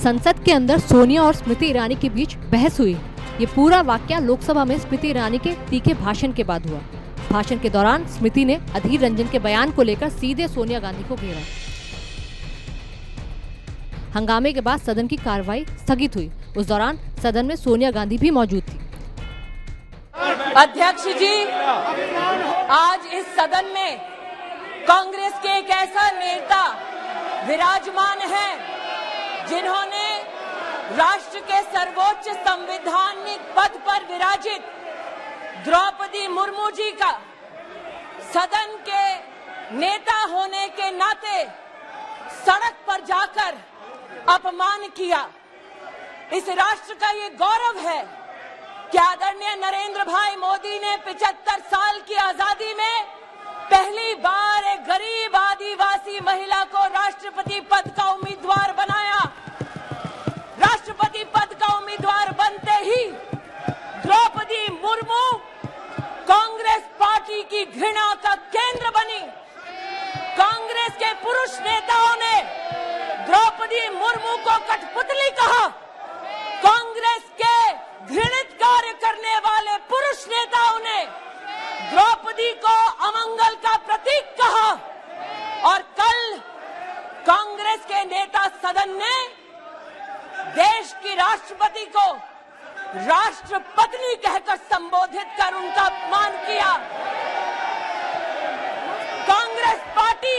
संसद के अंदर सोनिया और स्मृति ईरानी के बीच बहस हुई। ये पूरा वाकया लोकसभा में स्मृति ईरानी के तीखे भाषण के बाद हुआ। भाषण के दौरान स्मृति ने अधीर रंजन के बयान को लेकर सीधे सोनिया गांधी को घेरा। हंगामे के बाद सदन की कार्रवाई स्थगित हुई। उस दौरान सदन में सोनिया गांधी भी मौजूद थी। अध्यक्ष जी, आज इस सदन में कांग्रेस के एक ऐसा नेता विराजमान है जिन्होंने राष्ट्र के सर्वोच्च संवैधानिक पद पर विराजित द्रौपदी मुर्मू जी का सदन के नेता होने के नाते सड़क पर जाकर अपमान किया। इस राष्ट्र का ये गौरव है कि आदरणीय नरेंद्र भाई मोदी ने 75 साल की आजादी में पहली बार एक गरीब आदिवासी महिला को राष्ट्रपति पद का उम्मीदवार बनाया। राष्ट्रपति पद का उम्मीदवार बनते ही द्रौपदी मुर्मू कांग्रेस पार्टी की घृणा का केंद्र बनी। कांग्रेस के पुरुष नेताओं ने द्रौपदी मुर्मू को कठपुतली कहा। कांग्रेस के घृणित कार्य करने वाले पुरुष नेताओं ने द्रौपदी को अमंगल का प्रतीक कहा और कल कांग्रेस के नेता सदन ने देश की राष्ट्रपति को राष्ट्रपत्नी कहकर संबोधित कर उनका अपमान किया। कांग्रेस पार्टी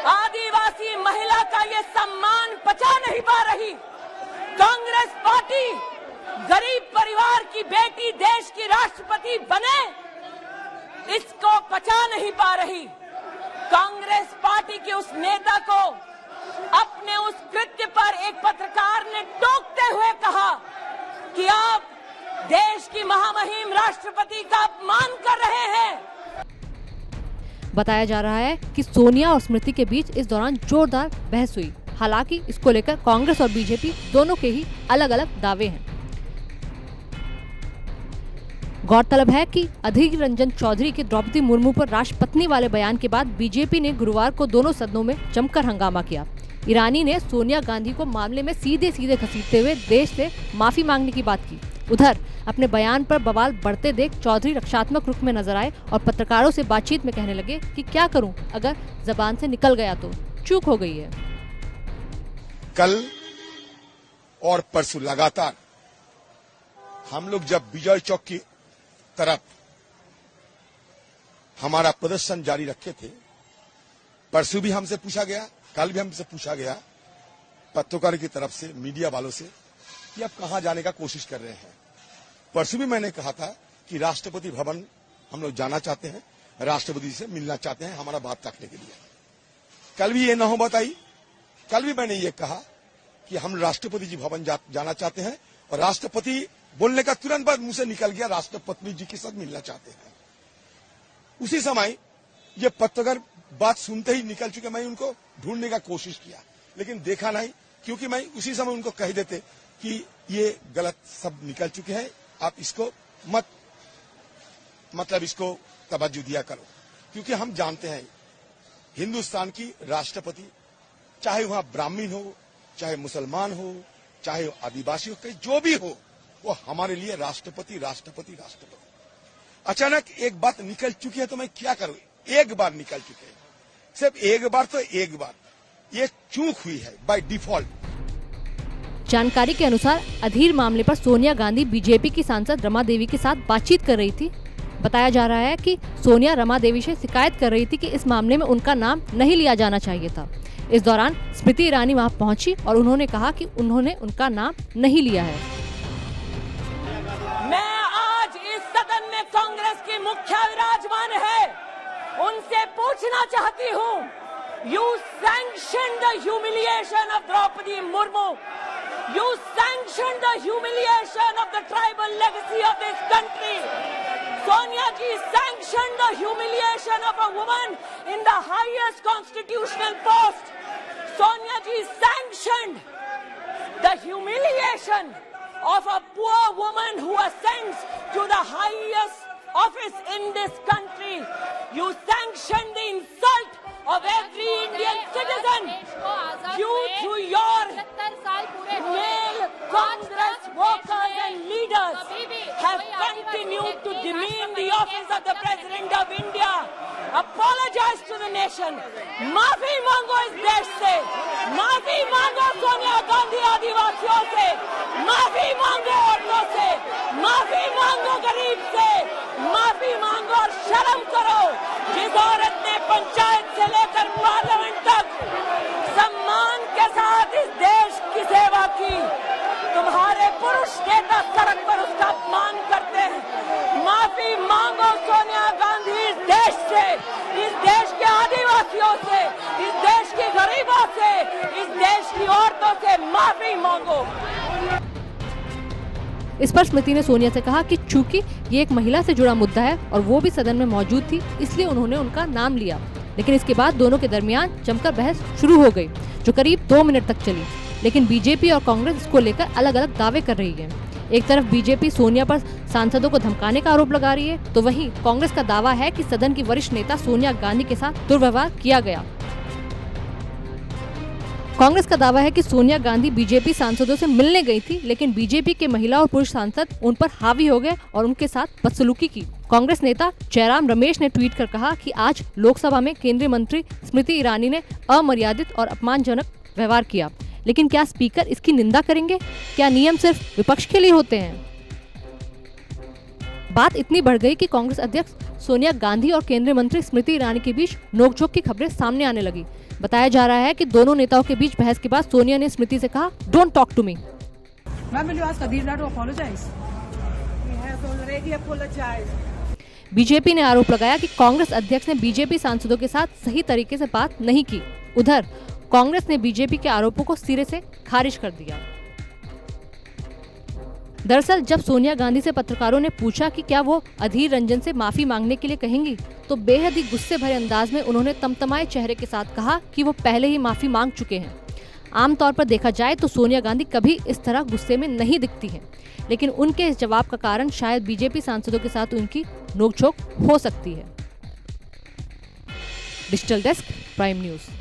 आदिवासी महिला का ये सम्मान पचा नहीं पा रही। कांग्रेस पार्टी गरीब परिवार की बेटी देश की राष्ट्रपति बने, इसको पचा नहीं पा रही। कांग्रेस पार्टी के उस नेता को अपने उस कृत्य पर एक पत्रकार ने टोकते हुए कहा कि आप देश की महामहिम राष्ट्रपति का अपमान कर रहे हैं। बताया जा रहा है कि सोनिया और स्मृति के बीच इस दौरान जोरदार बहस हुई। हालांकि इसको लेकर कांग्रेस और बीजेपी दोनों के ही अलग अलग दावे हैं। गौरतलब है कि अधीर रंजन चौधरी के द्रौपदी मुर्मू पर राष्ट्रपत्नी वाले बयान के बाद बीजेपी ने गुरुवार को दोनों सदनों में जमकर हंगामा किया। ईरानी ने सोनिया गांधी को मामले में सीधे घसीटते हुए देश से माफी मांगने की बात की। उधर अपने बयान पर बवाल बढ़ते देख चौधरी रक्षात्मक रुख में नजर आए और पत्रकारों से बातचीत में कहने लगे कि क्या करूं, अगर जबान से निकल गया तो चूक हो गई है। कल और परसों लगातार हम लोग जब विजय चौक की तरफ हमारा प्रदर्शन जारी रखे थे, परसों भी हमसे पूछा गया, कल भी हमसे पूछा गया पत्रकार की तरफ से, मीडिया वालों से कि आप कहां जाने का कोशिश कर रहे हैं। परसों भी मैंने कहा था कि राष्ट्रपति भवन हम लोग जाना चाहते हैं, राष्ट्रपति से मिलना चाहते हैं हमारा बात रखने के लिए। कल भी ये नौबत आई। कल भी मैंने ये कहा कि हम राष्ट्रपति जी भवन जाना चाहते हैं और राष्ट्रपति बोलने का तुरंत बाद मुंह से निकल गया राष्ट्रपति जी के साथ मिलना चाहते हैं। उसी समय ये पत्रकार बात सुनते ही निकल चुके। मैं उनको ढूंढने का कोशिश किया लेकिन देखा नहीं, क्योंकि मैं उसी समय उनको कह देते कि ये गलत सब निकल चुके हैं, आप इसको मतलब इसको तवज्जो दिया करो। क्योंकि हम जानते हैं हिंदुस्तान की राष्ट्रपति, चाहे वहां ब्राह्मण हो, चाहे मुसलमान हो, चाहे आदिवासी हो, जो भी हो, वो हमारे लिए राष्ट्रपति राष्ट्रपति राष्ट्रपति। अचानक एक बात निकल चुकी है तो मैं क्या करूं? एक बार निकल चुके हैं, सिर्फ एक बार तो एक बार, ये चूक हुई है बाय डिफॉल्ट। जानकारी के अनुसार अधीर मामले पर सोनिया गांधी बीजेपी की सांसद रमा देवी के साथ बातचीत कर रही थी। बताया जा रहा है कि सोनिया रमा देवी से शिकायत कर रही थी कि इस मामले में उनका नाम नहीं लिया जाना चाहिए था। इस दौरान स्मृति ईरानी वहां पहुंची और उन्होंने कहा कि उन्होंने उनका नाम नहीं लिया है। मैं आज इस सदन में कांग्रेस की मुखिया विराजमान है, उनसे पूछना चाहती हूँ, you sanction the humiliation of Draupadi Murmu, you sanction the humiliation of the tribal legacy of this country. Sonia ji sanction the humiliation of a woman in the highest constitutional post. Sonia ji sanctioned the humiliation of a poor woman who ascends to the highest office in this country. You sanctioned the insult of every Indian citizen due to your office of the president of India apologize to the nation. माफी मांगो इस देश से, माफी मांगो सोनिया गांधी आदिवासियों से, माफी मांगो औरतों से, माफी मांगो गरीब से, माफी मांगो और शर्म करो। जिस औरत ने पंचायत से लेकर पार्लियामेंट तक सम्मान के साथ इस देश की सेवा की, तुम्हारे पुरुष नेता सड़क पर उसका अपमान करते हैं। माफी मांगो सोनिया गांधी इस देश से, इस देश के आदिवासियों से, इस देश के गरीबों से, इस देश की औरतों से माफी मांगो। इस पर स्मृति ने सोनिया से कहा कि चूंकि ये एक महिला से जुड़ा मुद्दा है और वो भी सदन में मौजूद थी, इसलिए उन्होंने उनका नाम लिया। लेकिन इसके बाद दोनों के दरमियान जमकर बहस शुरू हो गई, जो करीब 2 मिनट तक चली। लेकिन बीजेपी और कांग्रेस इसको लेकर अलग अलग दावे कर रही है। एक तरफ बीजेपी सोनिया पर सांसदों को धमकाने का आरोप लगा रही है, तो वहीं कांग्रेस का दावा है कि सदन की वरिष्ठ नेता सोनिया गांधी के साथ दुर्व्यवहार किया गया। कांग्रेस का दावा है कि सोनिया गांधी बीजेपी सांसदों से मिलने गई थी, लेकिन बीजेपी के महिला और पुरुष सांसद उन पर हावी हो गए और उनके साथ बदसलूकी की। कांग्रेस नेता जयराम रमेश ने ट्वीट कर कहा कि आज लोकसभा में केंद्रीय मंत्री स्मृति ईरानी ने अमर्यादित और अपमानजनक व्यवहार किया। लेकिन क्या स्पीकर इसकी निंदा करेंगे? क्या नियम सिर्फ विपक्ष के लिए होते हैं? बात इतनी बढ़ गई कि कांग्रेस अध्यक्ष सोनिया गांधी और केंद्रीय मंत्री स्मृति ईरानी के बीच नोकझोंक की खबरें सामने आने लगी। बताया जा रहा है कि दोनों नेताओं के बीच बहस के बाद सोनिया ने स्मृति से कहा, don't talk to me. BJP ने आरोप लगाया कि कांग्रेस अध्यक्ष ने बीजेपी सांसदों के साथ सही तरीके से बात नहीं की। उधर कांग्रेस ने बीजेपी के आरोपों को सिरे से खारिज कर दिया। दरअसल जब सोनिया गांधी से पत्रकारों ने पूछा कि क्या वो अधीर रंजन से माफी मांगने के लिए कहेंगी, तो बेहद ही गुस्से भरे अंदाज में उन्होंने तमतमाए चेहरे के साथ कहा कि वो पहले ही माफी मांग चुके हैं। आमतौर पर देखा जाए तो सोनिया गांधी कभी इस तरह गुस्से में नहीं दिखती हैं, लेकिन उनके इस जवाब का कारण शायद बीजेपी सांसदों के साथ उनकी नोकझोंक हो सकती है। Digital desk, prime news.